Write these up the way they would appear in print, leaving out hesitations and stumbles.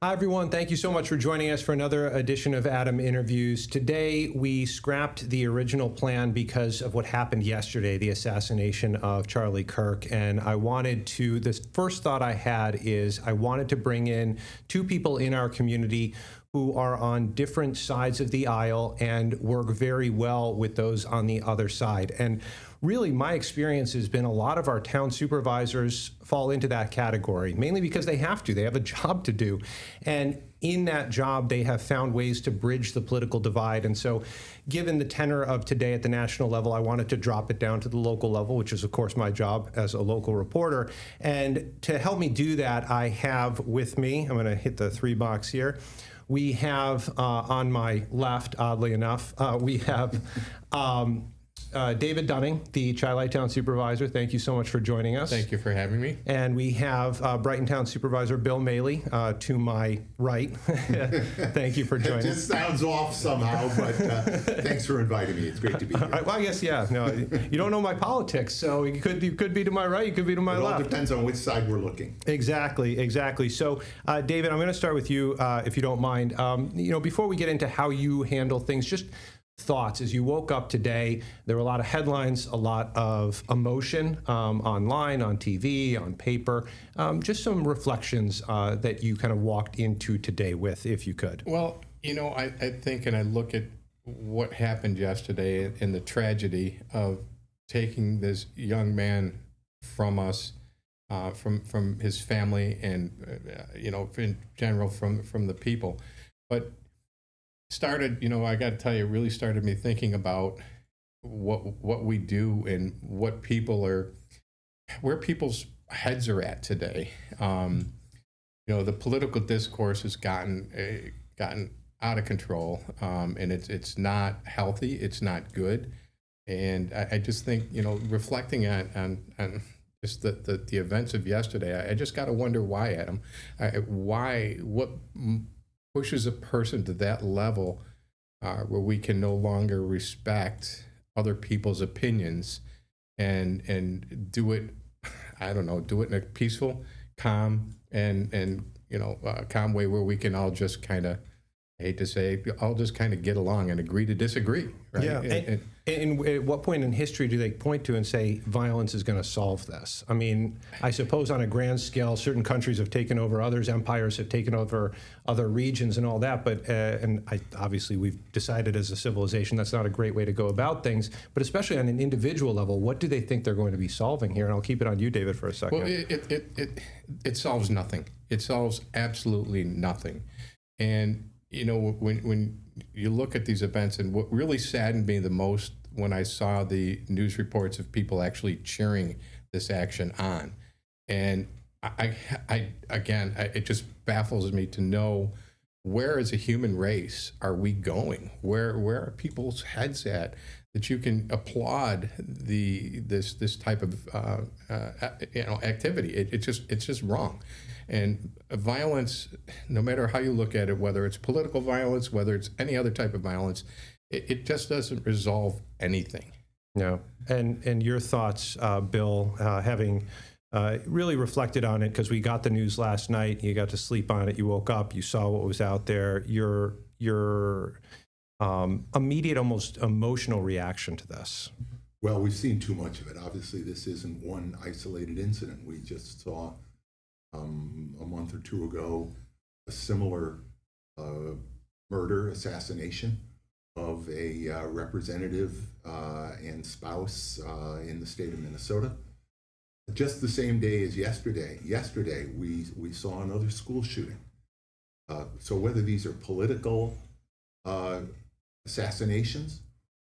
Hi, everyone. Thank you so much for joining us for another edition of Adam Interviews. Today, we scrapped the original plan because of what happened yesterday, the assassination of Charlie Kirk. And this first thought I had is I wanted to bring in two people in our community who are on different sides of the aisle and work very well with those on the other side. And really, my experience has been a lot of our town supervisors fall into that category, mainly because they have to. They have a job to do. And in that job, they have found ways to bridge the political divide. And so, given the tenor of today at the national level, I wanted to drop it down to the local level, which is, of course, my job as a local reporter. And to help me do that, I have with me, I'm going to hit the 3 box here. We have on my left, oddly enough, we have David Dunning, the Chi-Li Town Supervisor. Thank you so much for joining us. Thank you for having me. And we have Brighton Town Supervisor Bill Maley to my right. Thank you for joining us. It just sounds off somehow, but thanks for inviting me. It's great to be here. Well, I guess, yeah. No, you don't know my politics, so you could be to my right, you could be to my left. It all depends on which side we're looking. Exactly. So, David, I'm going to start with you, if you don't mind. Before we get into how you handle things, just thoughts as you woke up today. There were a lot of headlines, a lot of emotion online, on TV, on paper. Just some reflections that you kind of walked into today with, if you could. Well, I think, and I look at what happened yesterday and the tragedy of taking this young man from us, from his family, and in general from the people, but started, I got to tell you, it really started me thinking about what we do and where people's heads are at today. The political discourse has gotten out of control, and it's not healthy. It's not good. And I just think, reflecting on just the events of yesterday, I just got to wonder why, Adam, what pushes a person to that level where we can no longer respect other people's opinions and do it in a peaceful, calm, and calm way where we can all just kind of, I hate to say, all just kind of get along and agree to disagree, right? Yeah. And at what point in history do they point to and say violence is going to solve this? I mean, I suppose on a grand scale, certain countries have taken over others, empires have taken over other regions and all that. But obviously we've decided as a civilization that's not a great way to go about things. But especially on an individual level, what do they think they're going to be solving here? And I'll keep it on you, David, for a second. Well, it solves nothing. It solves absolutely nothing. And when you look at these events, and what really saddened me the most when I saw the news reports of people actually cheering this action on, and it just baffles me to know where, as a human race, are we going? Where are people's heads at that you can applaud this type of activity? It's just wrong. And violence, no matter how you look at it, whether it's political violence, whether it's any other type of violence, it just doesn't resolve anything. No. And your thoughts, Bill, having really reflected on it, because we got the news last night, you got to sleep on it, you woke up, you saw what was out there, your immediate, almost emotional reaction to this. Well, we've seen too much of it. Obviously, this isn't one isolated incident. We just saw a month or two ago a similar assassination of a representative and spouse in the state of Minnesota. Just the same day as yesterday, we saw another school shooting. So whether these are political assassinations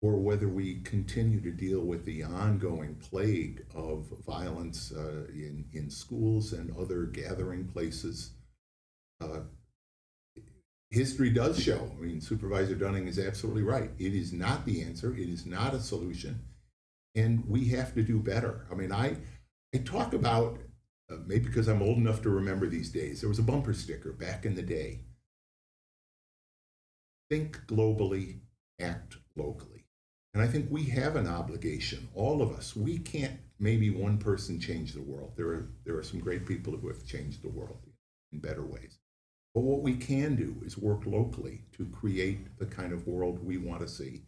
or whether we continue to deal with the ongoing plague of violence in schools and other gathering places, history does show. I mean, Supervisor Dunning is absolutely right. It is not the answer. It is not a solution. And we have to do better. I mean, I talk about, maybe because I'm old enough to remember these days, there was a bumper sticker back in the day. Think globally, act locally. And I think we have an obligation, all of us. We can't, maybe one person change the world. There are some great people who have changed the world in better ways. But what we can do is work locally to create the kind of world we want to see.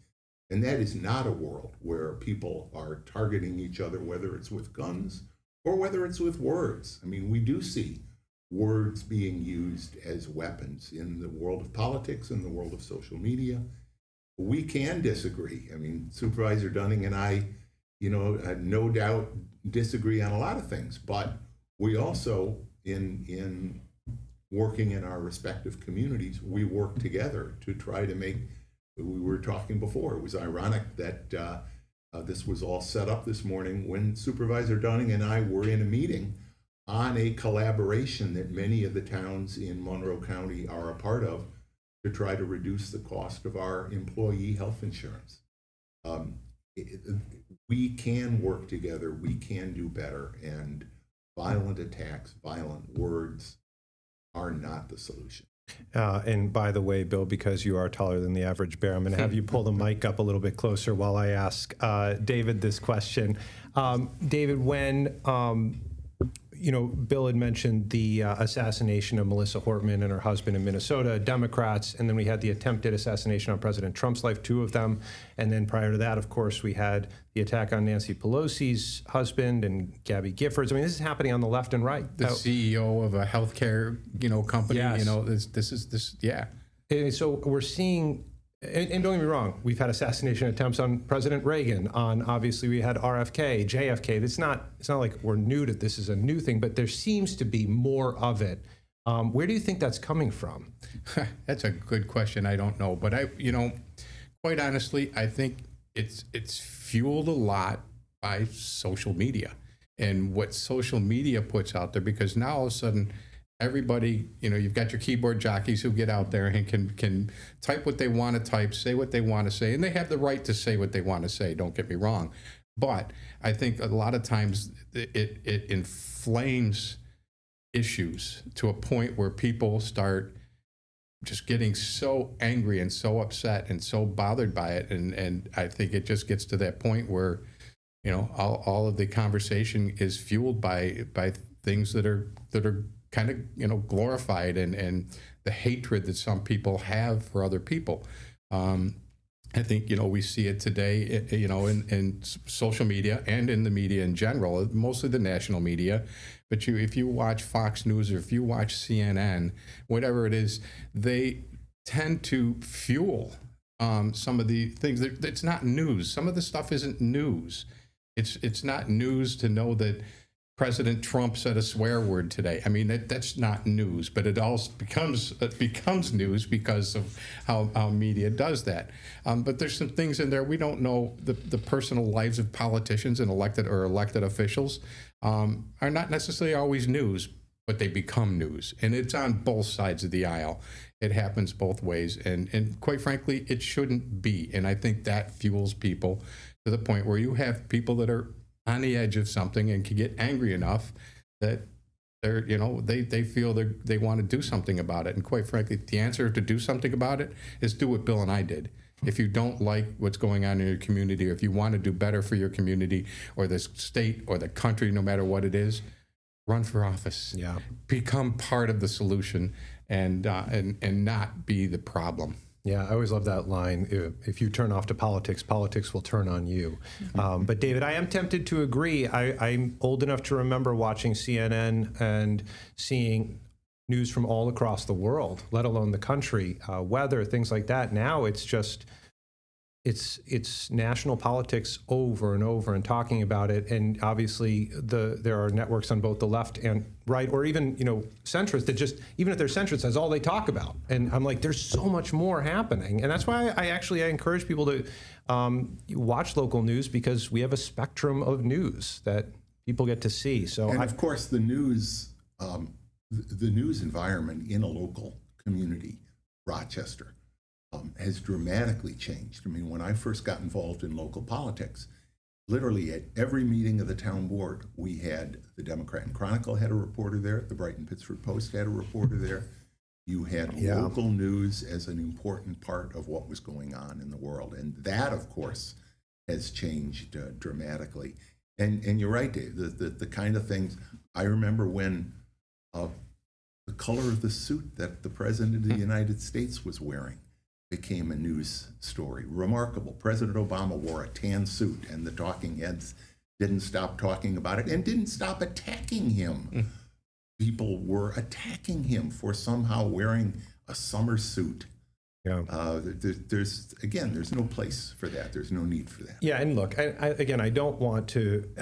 And that is not a world where people are targeting each other, whether it's with guns or whether it's with words. I mean, we do see words being used as weapons in the world of politics, in the world of social media. We can disagree. I mean, Supervisor Dunning and I, no doubt disagree on a lot of things, but we also, in working in our respective communities, we work together to try to make, we were talking before, it was ironic that this was all set up this morning when Supervisor Dunning and I were in a meeting on a collaboration that many of the towns in Monroe County are a part of to try to reduce the cost of our employee health insurance. We can work together, we can do better, and violent attacks, violent words are not the solution. And by the way, Bill, because you are taller than the average bear, I'm going to have you pull the mic up a little bit closer while I ask David this question. David, when Bill had mentioned the assassination of Melissa Hortman and her husband in Minnesota, Democrats, and then we had the attempted assassination on President Trump's life, 2 of them. And then prior to that, of course, we had the attack on Nancy Pelosi's husband and Gabby Giffords. I mean, this is happening on the left and right. The CEO of a healthcare, company, Yes. this, yeah. And so we're seeing, and don't get me wrong, we've had assassination attempts on President Reagan, obviously we had RFK, JFK. It's not like we're new to this is a new thing, but there seems to be more of it. Where do you think that's coming from? That's a good question. I don't know, but quite honestly, I think it's fueled a lot by social media and what social media puts out there, because now all of a sudden, everybody, you've got your keyboard jockeys who get out there and can type what they want to type, say what they want to say, and they have the right to say what they want to say, don't get me wrong. But I think a lot of times it inflames issues to a point where people start just getting so angry and so upset and so bothered by it. And I think it just gets to that point where, all of the conversation is fueled by things that are kind of glorified and the hatred that some people have for other people. I think, we see it today, in social media and in the media in general, mostly the national media. But if you watch Fox News or if you watch CNN, whatever it is, they tend to fuel some of the things. It's not news. Some of the stuff isn't news. It's not news to know that President Trump said a swear word today. I mean, that's not news, but it also becomes news because of how media does that. But there's some things in there we don't know. The personal lives of politicians and elected officials are not necessarily always news, but they become news, and it's on both sides of the aisle. It happens both ways, and quite frankly, it shouldn't be. And I think that fuels people to the point where you have people that are on the edge of something and can get angry enough that they feel they want to do something about it. And quite frankly, the answer to do something about it is do what Bill and I did. If you don't like what's going on in your community, or if you want to do better for your community or the state or the country, no matter what it is, run for office. Yeah. Become part of the solution and not be the problem. Yeah, I always love that line. If you turn off to politics, politics will turn on you. But David, I am tempted to agree. I'm old enough to remember watching CNN and seeing news from all across the world, let alone the country, weather, things like that. Now it's just, it's national politics over and over and talking about it. And obviously there are networks on both the left and right, or even, centrist that just, even if they're centrist, that's all they talk about. And I'm like, there's so much more happening. And that's why I encourage people to watch local news, because we have a spectrum of news that people get to see. So, and of course, the news environment in a local community, Rochester, has dramatically changed. I mean, when I first got involved in local politics, literally at every meeting of the town board, we had the Democrat and Chronicle had a reporter there, the Brighton Pittsford Post had a reporter there. You had local news as an important part of what was going on in the world. And that, of course, has changed dramatically. And you're right, Dave, the kind of things, I remember when the color of the suit that the President of the United States was wearing became a news story. Remarkable. President Obama wore a tan suit, and the talking heads didn't stop talking about it and didn't stop attacking him. People were attacking him for somehow wearing a summer suit. Yeah. There's no place for that. There's no need for that. Yeah, and look, I don't want to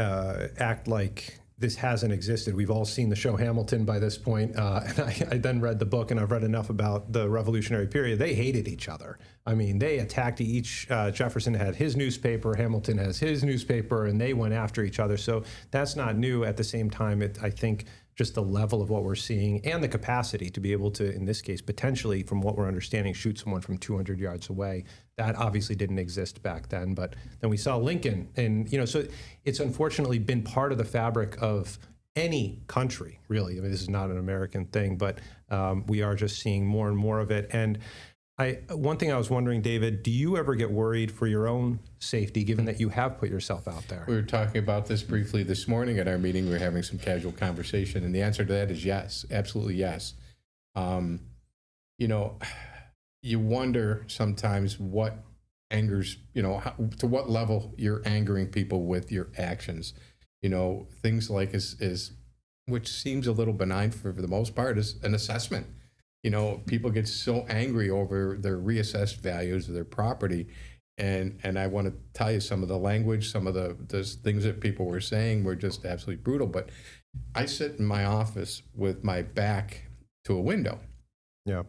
act like this hasn't existed. We've all seen the show Hamilton by this point, and I then read the book, and I've read enough about the Revolutionary period. They hated each other. I mean, they attacked each. Jefferson had his newspaper, Hamilton has his newspaper, and they went after each other. So that's not new. At the same time, I think just the level of what we're seeing and the capacity to be able to, in this case, potentially, from what we're understanding, shoot someone from 200 yards away. That obviously didn't exist back then. But then we saw Lincoln, and so it's unfortunately been part of the fabric of any country, really. I mean, this is not an American thing, but we are just seeing more and more of it. And one thing I was wondering, David, do you ever get worried for your own safety, given that you have put yourself out there? We were talking about this briefly this morning at our meeting. We were having some casual conversation, and the answer to that is yes, absolutely yes. You wonder sometimes what angers, to what level you're angering people with your actions. Things like which seems a little benign for the most part, is an assessment. People get so angry over their reassessed values of their property. And I want to tell you, some of the language, some of the things that people were saying were just absolutely brutal. But I sit in my office with my back to a window. Yeah.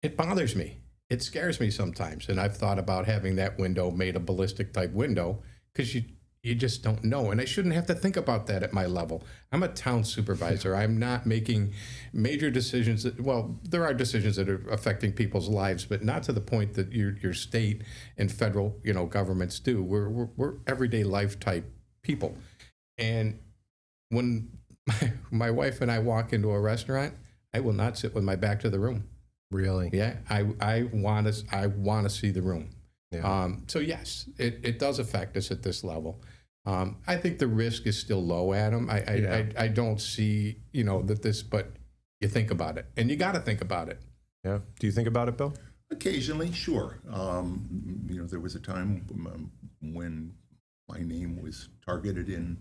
It bothers me. It scares me sometimes. And I've thought about having that window made a ballistic type window, because you just don't know. And I shouldn't have to think about that at my level. I'm a town supervisor. I'm not making major decisions. There are decisions that are affecting people's lives, but not to the point that your state and federal, governments do. We're everyday life type people. And when my wife and I walk into a restaurant, I will not sit with my back to the room. Really? Yeah. I want to see the room. Yeah. So yes, it does affect us at this level. I think the risk is still low, Adam. I don't see, that this, but you think about it, and you got to think about it. Yeah. Do you think about it, Bill? Occasionally, sure. There was a time when my name was targeted in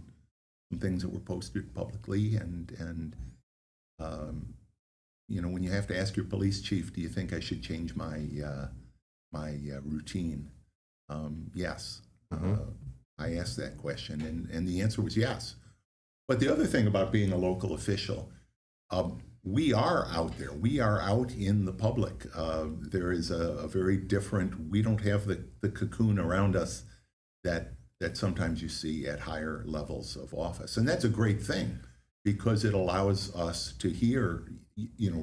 some things that were posted publicly, and when you have to ask your police chief, do you think I should change my routine? Yes. Mm-hmm. I asked that question, and the answer was yes. But the other thing about being a local official, we are out there. We are out in the public. There is a very different, we don't have the cocoon around us that sometimes you see at higher levels of office. And that's a great thing, because it allows us to hear,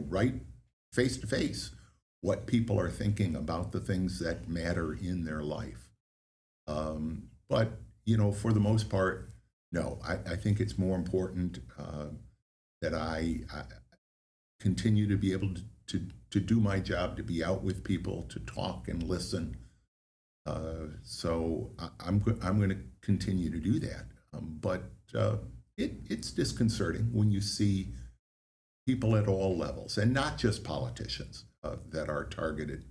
right face to face, what people are thinking about the things that matter in their life. But, for the most part, no, I think it's more important that I continue to be able to do my job, to be out with people, to talk and listen. So I'm going to continue to do that. But it's disconcerting when you see people at all levels, and not just politicians, that are targeted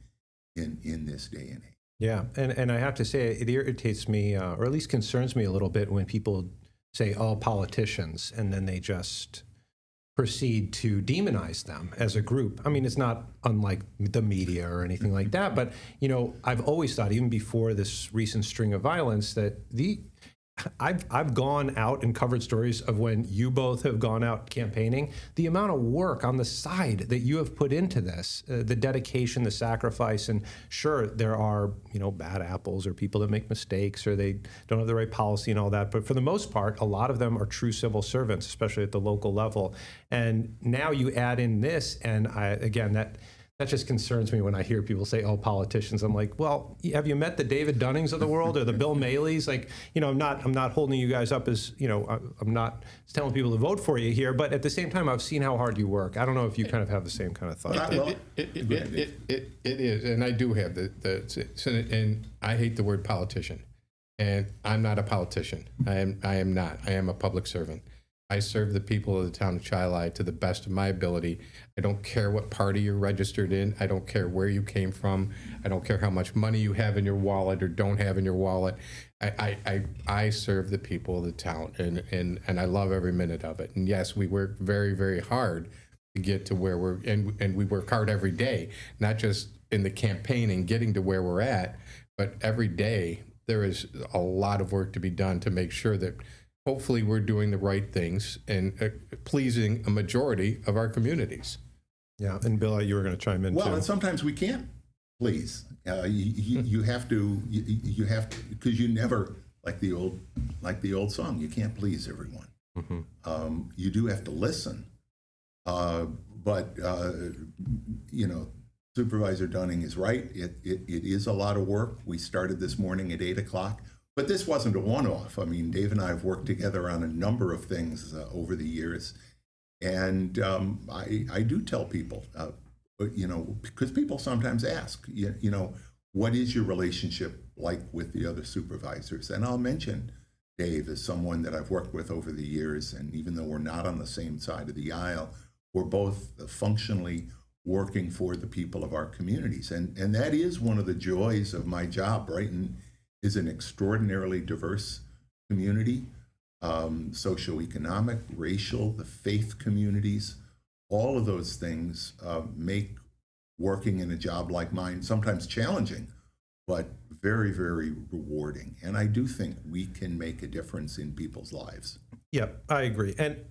in this day and age. Yeah, and I have to say, it irritates me, or at least concerns me a little bit, when people say, "Oh, politicians," and then they just proceed to demonize them as a group. I mean, it's not unlike the media or anything like that, but I've always thought, even before this recent string of violence, that I've gone out and covered stories of when you both have gone out campaigning. The amount of work on the side that you have put into this, the dedication, the sacrifice, and sure, there are bad apples or people that make mistakes or they don't have the right policy and all that. But for the most part, a lot of them are true civil servants, especially at the local level. And now you add in this, and that just concerns me when I hear people say, "Oh, politicians." I'm like, well, have you met the David Dunnings of the world or the Bill Maleys? Like, I'm not holding you guys up as, I'm not telling people to vote for you here, but at the same time, I've seen how hard you work. I don't know if you kind of have the same kind of thought. It is, and I do have and I hate the word politician, and I'm not a politician. I am not. I am a public servant. I serve the people of the town of Chi-Lai to the best of my ability. I don't care what party you're registered in. I don't care where you came from. I don't care how much money you have in your wallet or don't have in your wallet. I serve the people of the town, and I love every minute of it. And yes, we work very, very hard to get to where and we work hard every day, not just in the campaign and getting to where we're at, but every day there is a lot of work to be done to make sure that hopefully we're doing the right things and pleasing a majority of our communities. Yeah, and Bill, you were going to chime in Well, too. and sometimes we can't please. You have to, because you never, like the old song, you can't please everyone. You do have to listen. But Supervisor Dunning is right. It is a lot of work. We started this morning at 8 o'clock. But this wasn't a one-off. I mean, Dave and I have worked together on a number of things over the years. And I do tell people, because people sometimes ask, what is your relationship like with the other supervisors? And I'll mention Dave as someone that I've worked with over the years. And even though we're not on the same side of the aisle, we're both functionally working for the people of our communities. And that is one of the joys of my job. Brighton is an extraordinarily diverse community, socioeconomic, racial, the faith communities. All of those things make working in a job like mine sometimes challenging, but very, very rewarding. And I do think we can make a difference in people's lives. Yep, I agree. And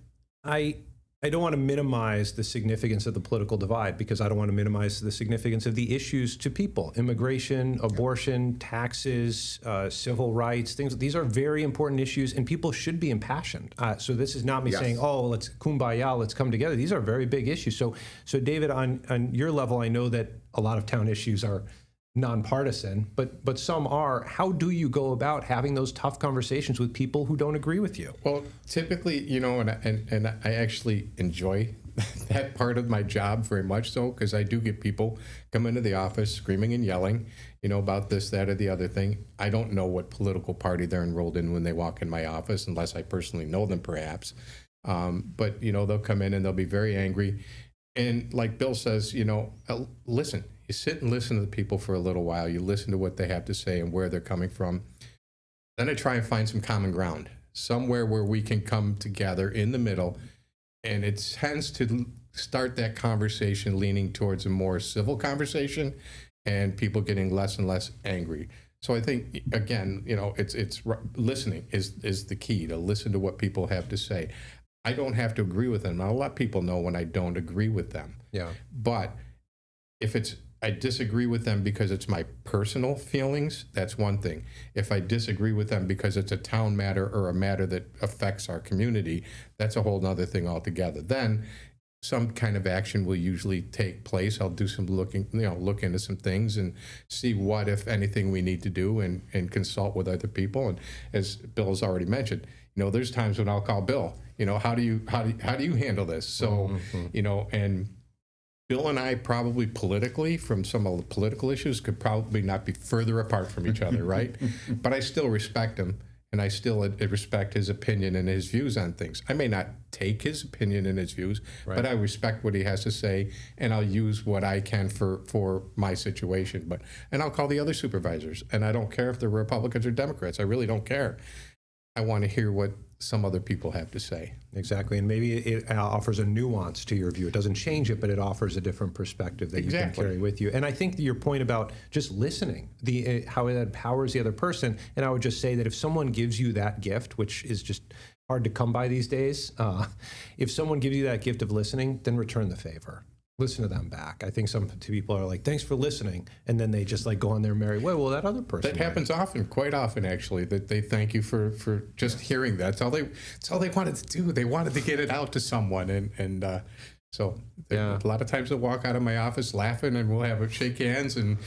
I don't want to minimize the significance of the political divide, because I don't want to minimize the significance of the issues to people: immigration, abortion, taxes, civil rights, things. These are very important issues, and people should be impassioned. So this is not me saying, oh, let's kumbaya, let's come together. These are very big issues. So David, on your level, I know that a lot of town issues are nonpartisan, but some are. How do you go about having those tough conversations with people who don't agree with you? Well, typically, and I actually enjoy that part of my job very much so, because I do get people come into the office screaming and yelling, about this, that, or the other thing. I don't know what political party they're enrolled in when they walk in my office, unless I personally know them, perhaps. But, they'll come in and they'll be very angry. And like Bill says, listen. You sit and listen to the people for a little while. You listen to what they have to say and where they're coming from. Then I try and find some common ground, somewhere where we can come together in the middle. And it tends to start that conversation leaning towards a more civil conversation and people getting less and less angry. So I think, again, it's listening is the key, to listen to what people have to say. I don't have to agree with them. I'll let people know when I don't agree with them. Yeah. But if I disagree with them because it's my personal feelings, that's one thing. If I disagree with them because it's a town matter or a matter that affects our community, that's a whole other thing altogether. Then some kind of action will usually take place. I'll do some look into some things and see what, if anything, we need to do, and consult with other people. And as Bill has already mentioned, there's times when I'll call Bill, how do you handle this? So, and Bill and I probably politically, from some of the political issues, could probably not be further apart from each other, right? But I still respect him, and I still respect his opinion and his views on things. I may not take his opinion and his views, but I respect what he has to say, and I'll use what I can for my situation. And I'll call the other supervisors, and I don't care if they're Republicans or Democrats. I really don't care. I want to hear what some other people have to say. Exactly, and maybe it offers a nuance to your view. It doesn't change it, but it offers a different perspective that you can carry with you. And I think your point about just listening, how it empowers the other person, and I would just say that if someone gives you that gift, which is just hard to come by these days, if someone gives you that gift of listening, then return the favor. Listen to them back. I think some people are like, thanks for listening, and then they just go on their merry way. Well, that other person. That happens often, quite often, actually, that they thank you for just hearing that. That's all they wanted to do. They wanted to get it out to someone, and so a lot of times they'll walk out of my office laughing, and we'll have a shake hands, and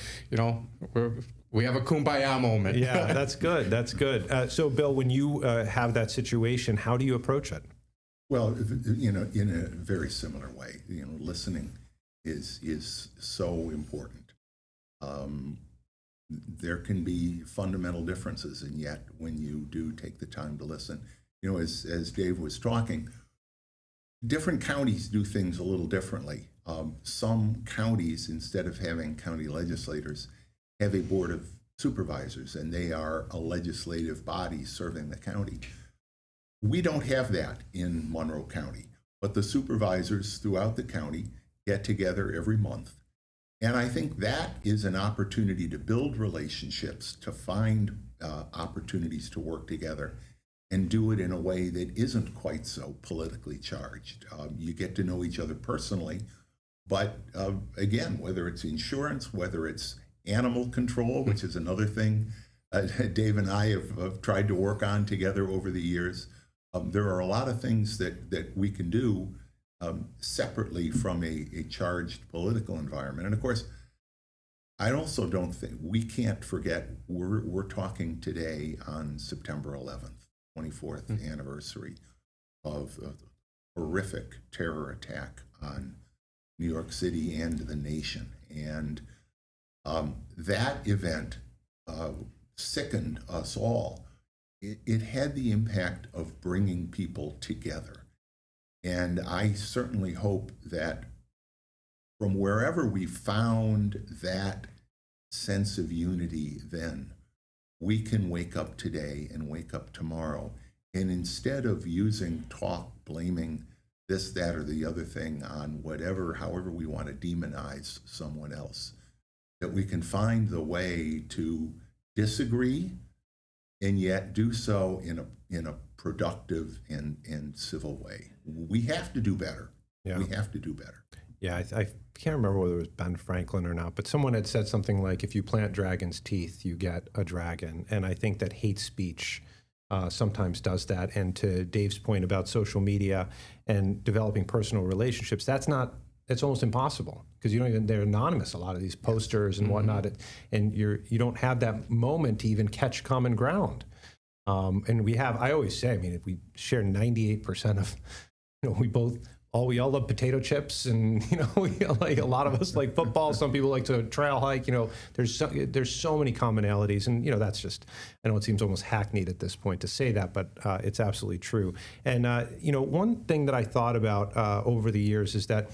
we have a kumbaya moment. Yeah, that's good. That's good. So, Bill, when you have that situation, how do you approach it? Well, in a very similar way, listening is so important. There can be fundamental differences, and yet when you do take the time to listen, as Dave was talking, different counties do things a little differently. Some counties, instead of having county legislators, have a board of supervisors, and they are a legislative body serving the county. We don't have that in Monroe County, but the supervisors throughout the county get together every month. And I think that is an opportunity to build relationships, to find opportunities to work together and do it in a way that isn't quite so politically charged. You get to know each other personally, but again, whether it's insurance, whether it's animal control, which is another thing Dave and I have tried to work on together over the years. There are a lot of things that we can do separately from a charged political environment. And of course, I also don't think, we can't forget, we're talking today on September 11th, 24th anniversary of a horrific terror attack on New York City and the nation. And that event sickened us all. It had the impact of bringing people together. And I certainly hope that from wherever we found that sense of unity then, we can wake up today and wake up tomorrow. And instead of using talk, blaming this, that, or the other thing on whatever, however we want to demonize someone else, that we can find the way to disagree and yet do so in a productive and civil way. We have to do better. Yeah. We have to do better. Yeah, I can't remember whether it was Ben Franklin or not, but someone had said something like, if you plant dragon's teeth, you get a dragon. And I think that hate speech sometimes does that. And to Dave's point about social media and developing personal relationships, it's almost impossible, because they're anonymous, a lot of these posters and whatnot, and you don't have that moment to even catch common ground. And I always say, if we share 98% of, we all love potato chips, and like a lot of us like football. Some people like to trail hike. There's so many commonalities, and that's just, I know it seems almost hackneyed at this point to say that, but it's absolutely true. And one thing that I thought about over the years is that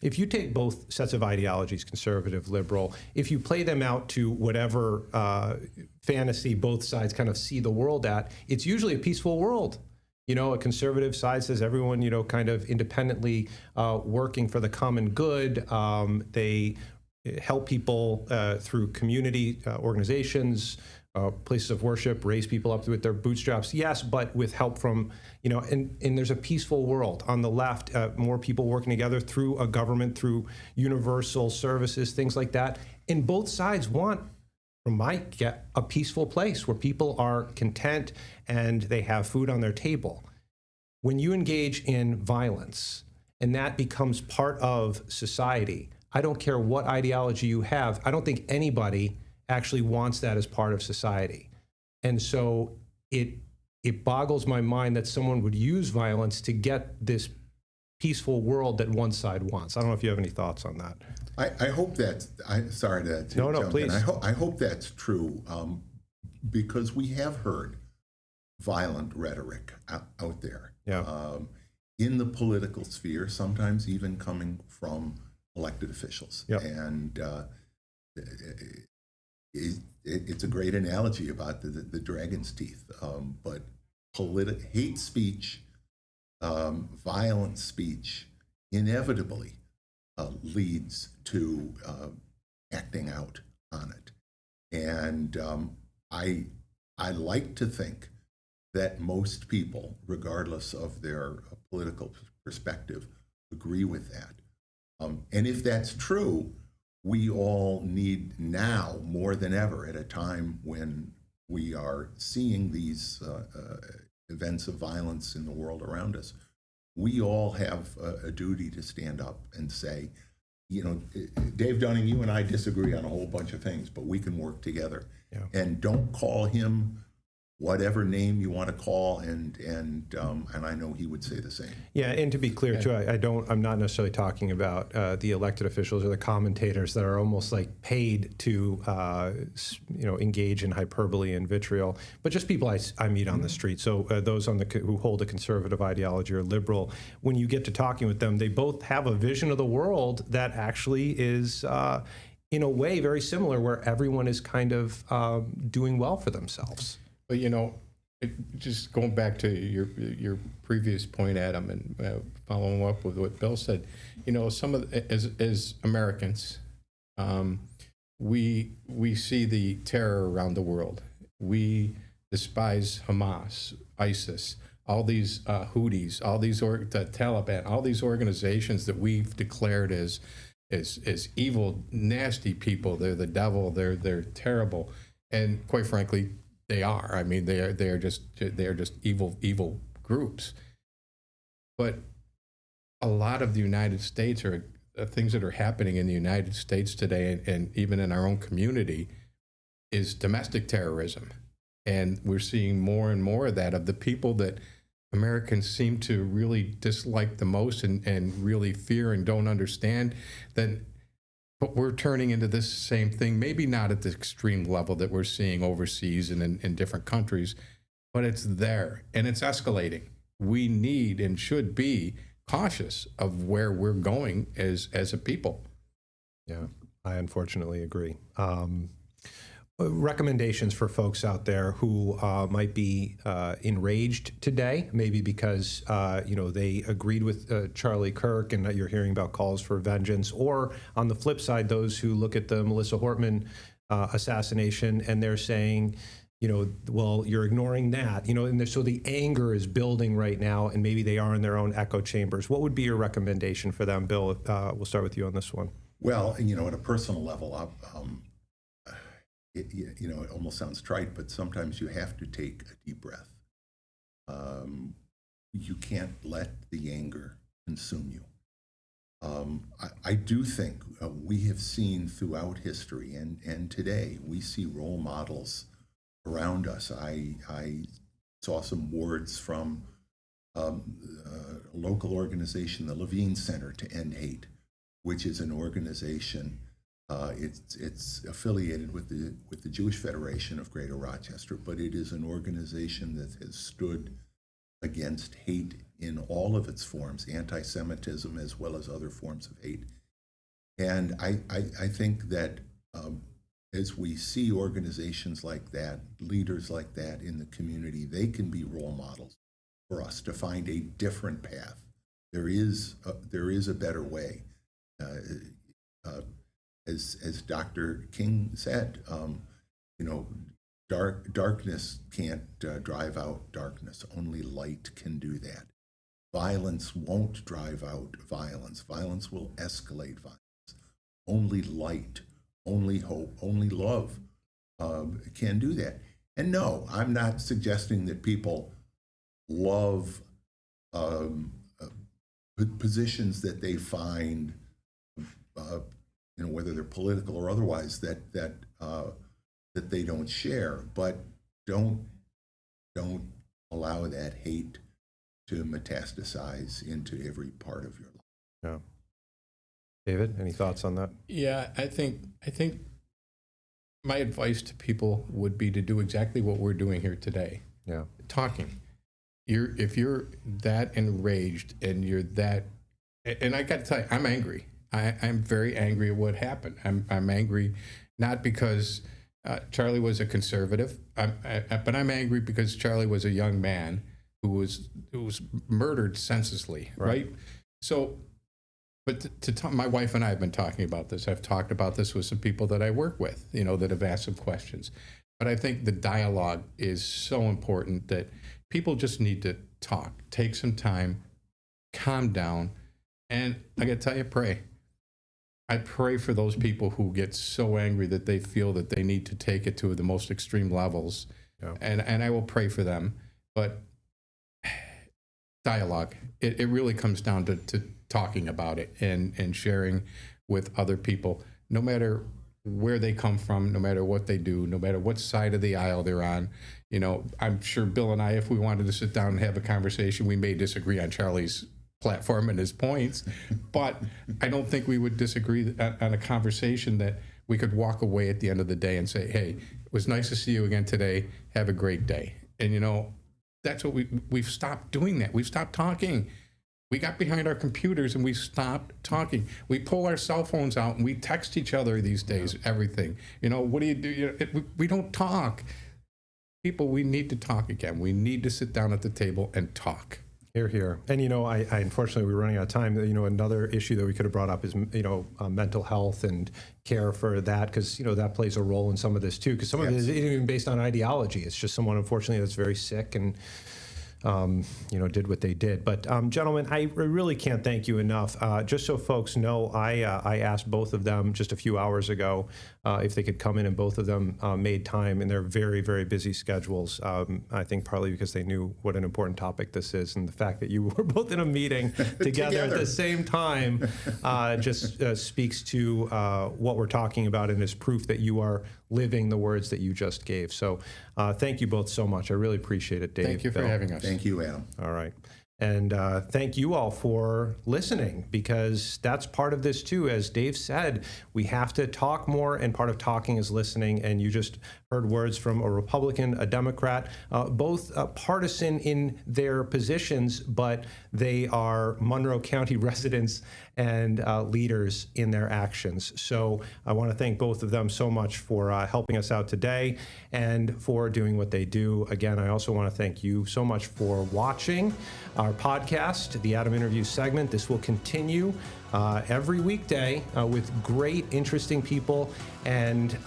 if you take both sets of ideologies, conservative, liberal, if you play them out to whatever fantasy both sides kind of see the world at, it's usually a peaceful world. A conservative side says everyone, kind of independently working for the common good. They help people through community organizations, places of worship, raise people up with their bootstraps. Yes, but with help from, and there's a peaceful world. On the left, more people working together through a government, through universal services, things like that. And both sides want, from my get, a peaceful place where people are content and they have food on their table. When you engage in violence and that becomes part of society, I don't care what ideology you have, I don't think anybody actually wants that as part of society. And so it boggles my mind that someone would use violence to get this peaceful world that one side wants. I don't know if you have any thoughts on that. I hope that's, sorry to no, jump please. in. I hope that's true, because we have heard violent rhetoric out there in the political sphere, sometimes even coming from elected officials. Yep. And it's a great analogy about the dragon's teeth, but hate speech, violent speech, inevitably leads to acting out on it. And I like to think that most people, regardless of their political perspective, agree with that. And if that's true, we all need now, more than ever, at a time when we are seeing these events of violence in the world around us, we all have a duty to stand up and say, Dave Dunning, you and I disagree on a whole bunch of things, but we can work together. Yeah. And don't call him whatever name you want to call, and I know he would say the same. Yeah, and to be clear too, I'm not necessarily talking about the elected officials or the commentators that are almost like paid to, engage in hyperbole and vitriol, but just people I meet on the street. So those who hold a conservative ideology or liberal, when you get to talking with them, they both have a vision of the world that actually is, in a way, very similar, where everyone is kind of doing well for themselves. But just going back to your previous point, Adam, and following up with what Bill said, some of as Americans, we see the terror around the world. We despise Hamas, ISIS, all these Houthis, all these the Taliban, all these organizations that we've declared as evil, nasty people. They're the devil. They're terrible, and quite frankly, they are. I mean, they are just evil groups. But a lot of the United States, or things that are happening in the United States today, and even in our own community, is domestic terrorism. And we're seeing more and more of that, of the people that Americans seem to really dislike the most and really fear and don't understand. But we're turning into this same thing, maybe not at the extreme level that we're seeing overseas and in different countries, but it's there and it's escalating. We need and should be cautious of where we're going as a people. Yeah, I unfortunately agree. Recommendations for folks out there who might be enraged today, maybe because they agreed with Charlie Kirk, and you're hearing about calls for vengeance, or on the flip side, those who look at the Melissa Hortman assassination and they're saying, well, you're ignoring that, and so the anger is building right now, and maybe they are in their own echo chambers. What would be your recommendation for them, Bill? We'll start with you on this one. Well, at a personal level, it almost sounds trite, but sometimes you have to take a deep breath. You can't let the anger consume you. I do think we have seen throughout history, and today we see role models around us. I saw some words from a local organization, the Levine Center to End Hate, which is an organization. It's affiliated with the Jewish Federation of Greater Rochester, but it is an organization that has stood against hate in all of its forms, anti-Semitism as well as other forms of hate. And I think that as we see organizations like that, leaders like that in the community, they can be role models for us to find a different path. There is a better way. As Dr. King said, darkness can't drive out darkness. Only light can do that. Violence won't drive out violence. Violence will escalate violence. Only light, only hope, only love can do that. And no, I'm not suggesting that people love positions that they find whether they're political or otherwise, that they don't share, but don't allow that hate to metastasize into every part of your life. Yeah. David, any thoughts on that? Yeah, I think my advice to people would be to do exactly what we're doing here today. Yeah. Talking. If you're that enraged and you're that, and I got to tell you, I'm angry. I'm very angry at what happened. I'm angry not because Charlie was a conservative, but I'm angry because Charlie was a young man who was murdered senselessly, right? So, but my wife and I have been talking about this. I've talked about this with some people that I work with, that have asked some questions. But I think the dialogue is so important that people just need to talk, take some time, calm down, and I got to tell you, pray. I pray for those people who get so angry that they feel that they need to take it to the most extreme levels. Yeah. And I will pray for them. But dialogue, it really comes down to talking about it and sharing with other people. No matter where they come from, no matter what they do, no matter what side of the aisle they're on. You know, I'm sure Bill and I, if we wanted to sit down and have a conversation, we may disagree on Charlie's platform and his points, but I don't think we would disagree on a conversation that we could walk away at the end of the day and say, hey, it was nice to see you again today. Have a great day. And, you know, that's what we've stopped doing that. We've stopped talking. We got behind our computers and we stopped talking. We pull our cell phones out and we text each other these days, everything. You know, what do you do? You know, we don't talk. People, we need to talk again. We need to sit down at the table and talk. Hear, hear. And, you know, I unfortunately, we're running out of time. You know, another issue that we could have brought up is, you know, mental health and care for that, because, you know, that plays a role in some of this too, because some of it isn't even based on ideology. It's just someone, unfortunately, that's very sick and, you know, did what they did. But gentlemen, I really can't thank you enough. Just so folks know, I asked both of them just a few hours ago if they could come in, and both of them made time in their very, very busy schedules. I think partly because they knew what an important topic this is, and the fact that you were both in a meeting together at the same time just speaks to what we're talking about, and is proof that you are living the words that you just gave. So thank you both so much. I really appreciate it, Dave. Thank you for having us. Thank you, Adam. All right. And thank you all for listening, because that's part of this too. As Dave said, we have to talk more, and part of talking is listening. And you just heard words from a Republican, a Democrat, both partisan in their positions, but they are Monroe County residents and leaders in their actions. So I want to thank both of them so much for helping us out today and for doing what they do. Again, I also want to thank you so much for watching our podcast, the Adam Interviews segment. This will continue every weekday with great, interesting people. And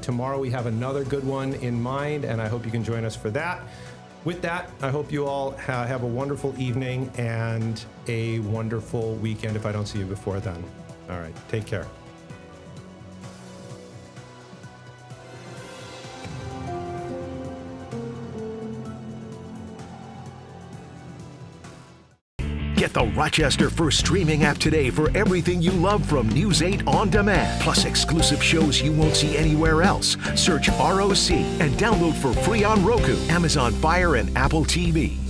tomorrow we have another good one in mind, and I hope you can join us for that. With that, I hope you all have a wonderful evening and a wonderful weekend if I don't see you before then. All right, take care. Get the Rochester First streaming app today for everything you love from News 8 On Demand, plus exclusive shows you won't see anywhere else. Search ROC and download for free on Roku, Amazon Fire, and Apple TV.